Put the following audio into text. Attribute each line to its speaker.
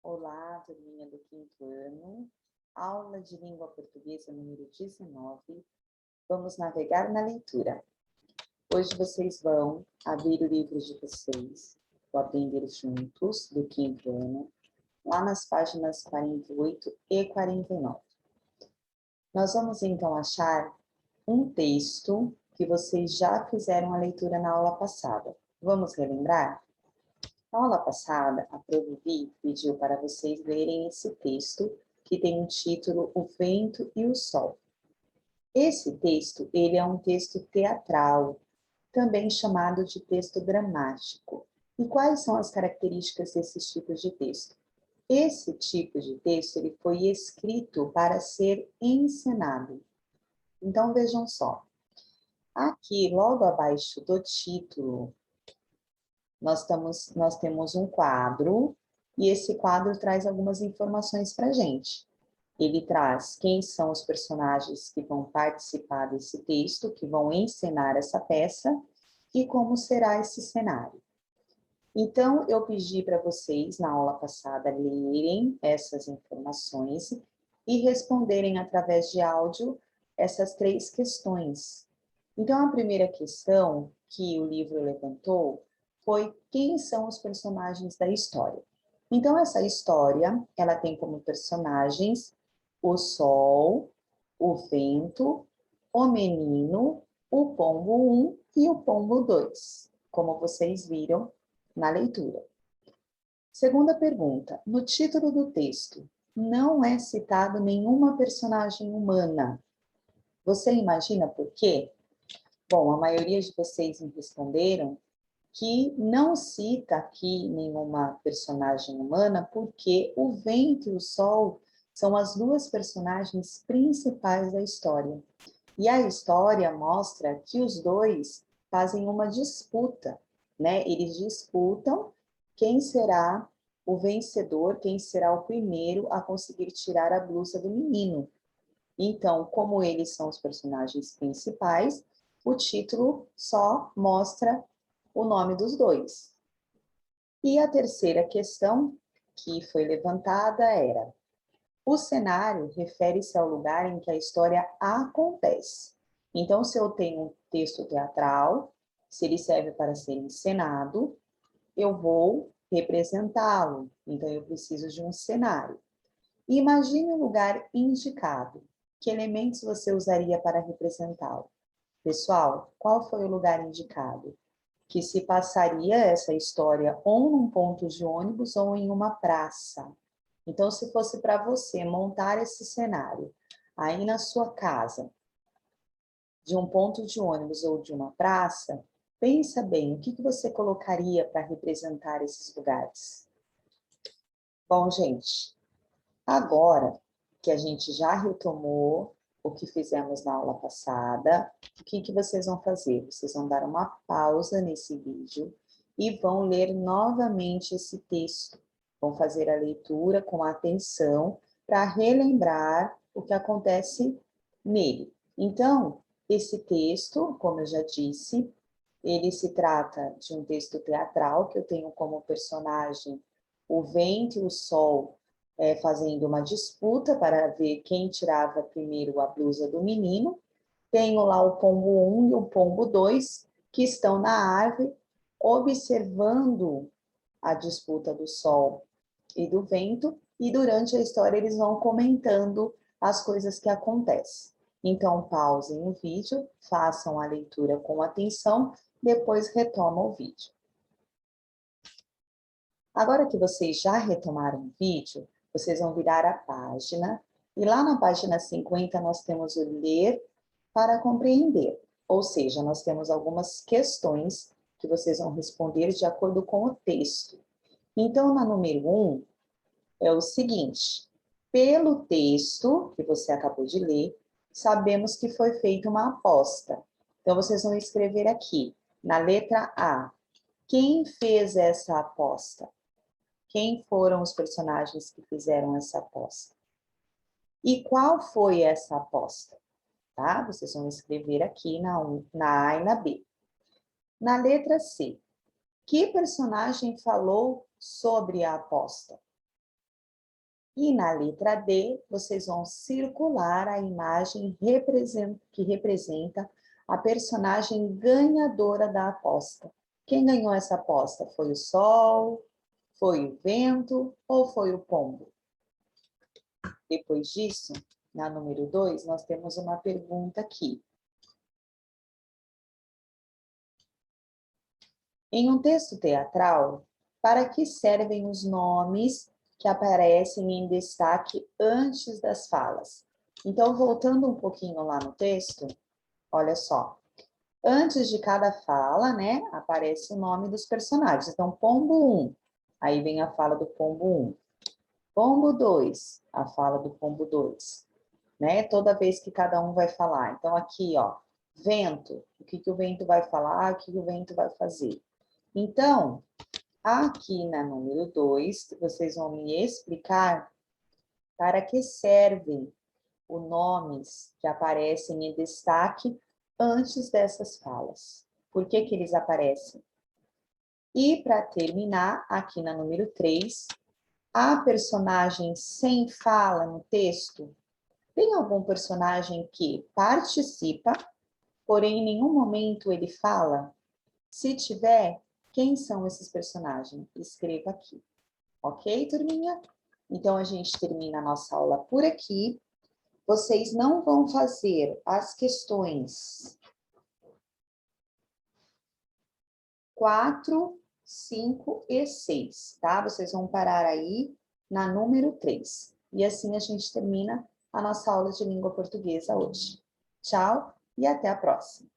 Speaker 1: Olá, turminha do quinto ano. Aula de língua portuguesa número 19. Vamos navegar na leitura. Hoje vocês vão abrir o livro de vocês, o Aprender Juntos, do quinto ano, lá nas páginas 48 e 49. Nós vamos então achar um texto que vocês já fizeram a leitura na aula passada. Vamos relembrar? Na aula passada, a Provivi pediu para vocês lerem esse texto, que tem o título O Vento e o Sol. Esse texto, ele é um texto teatral, também chamado de texto dramático. E quais são as características desses tipos de texto? Esse tipo de texto, ele foi escrito para ser encenado. Então, vejam só. Aqui, logo abaixo do título, nós temos um quadro, e esse quadro traz algumas informações para a gente. Ele traz quem são os personagens que vão participar desse texto, que vão encenar essa peça, e como será esse cenário. Então, eu pedi para vocês, na aula passada, lerem essas informações e responderem através de áudio essas 3 questões. Então, a primeira questão que o livro levantou foi quem são os personagens da história. Então, essa história, ela tem como personagens o sol, o vento, o menino, o pombo 1 e o pombo 2, como vocês viram na leitura. Segunda pergunta. No título do texto, não é citado nenhuma personagem humana. Você imagina por quê? Bom, a maioria de vocês me responderam que não cita aqui nenhuma personagem humana porque o vento e o sol são as 2 personagens principais da história. E a história mostra que os 2 fazem uma disputa, né? Eles disputam quem será o vencedor, quem será o primeiro a conseguir tirar a blusa do menino. Então, como eles são os personagens principais, o título só mostra o nome dos 2. E a terceira questão que foi levantada era: o cenário refere-se ao lugar em que a história acontece. Então, se eu tenho um texto teatral, se ele serve para ser encenado, eu vou representá-lo. Então, eu preciso de um cenário. Imagine o lugar indicado. Que elementos você usaria para representá-lo? Pessoal, qual foi o lugar indicado? Que se passaria essa história ou num ponto de ônibus ou em uma praça. Então, se fosse para você montar esse cenário aí na sua casa, de um ponto de ônibus ou de uma praça, pensa bem, o que você colocaria para representar esses lugares? Bom, gente, agora que a gente já retomou o que fizemos na aula passada, o que vocês vão fazer? Vocês vão dar uma pausa nesse vídeo e vão ler novamente esse texto. Vão fazer a leitura com atenção para relembrar o que acontece nele. Então, esse texto, como eu já disse, ele se trata de um texto teatral que eu tenho como personagem o vento e o sol fazendo uma disputa para ver quem tirava primeiro a blusa do menino. Tenho lá o pombo 1 e o pombo 2, que estão na árvore, observando a disputa do sol e do vento, e durante a história eles vão comentando as coisas que acontecem. Então, pausem o vídeo, façam a leitura com atenção, depois retomam o vídeo. Agora que vocês já retomaram o vídeo, vocês vão virar a página, e lá na página 50 nós temos o ler para compreender, ou seja, nós temos algumas questões que vocês vão responder de acordo com o texto. Então, na número 1, é o seguinte: pelo texto que você acabou de ler, sabemos que foi feita uma aposta. Então, vocês vão escrever aqui, na letra A, quem fez essa aposta? Quem foram os personagens que fizeram essa aposta? E qual foi essa aposta? Tá? Vocês vão escrever aqui na A e na B. Na letra C, que personagem falou sobre a aposta? E na letra D, vocês vão circular a imagem que representa a personagem ganhadora da aposta. Quem ganhou essa aposta? Foi o sol, foi o vento ou foi o pombo? Depois disso, na número 2, nós temos uma pergunta aqui. Em um texto teatral, para que servem os nomes que aparecem em destaque antes das falas? Então, voltando um pouquinho lá no texto, olha só. Antes de cada fala, né, aparece o nome dos personagens. Então, pombo 1, aí vem a fala do pombo 1. Pombo 2, a fala do pombo 2, né? Toda vez que cada um vai falar. Então, aqui, ó, vento, o que o vento vai falar, o que o vento vai fazer. Então, aqui na número 2, vocês vão me explicar para que servem os nomes que aparecem em destaque antes dessas falas. Por que eles aparecem? E, para terminar, aqui na número 3, há personagem sem fala no texto? Tem algum personagem que participa, porém em nenhum momento ele fala? Se tiver, quem são esses personagens? Escreva aqui. Ok, turminha? Então, a gente termina a nossa aula por aqui. Vocês não vão fazer as questões 4, 5 e 6, tá? Vocês vão parar aí na número 3. E assim a gente termina a nossa aula de língua portuguesa hoje. Tchau e até a próxima.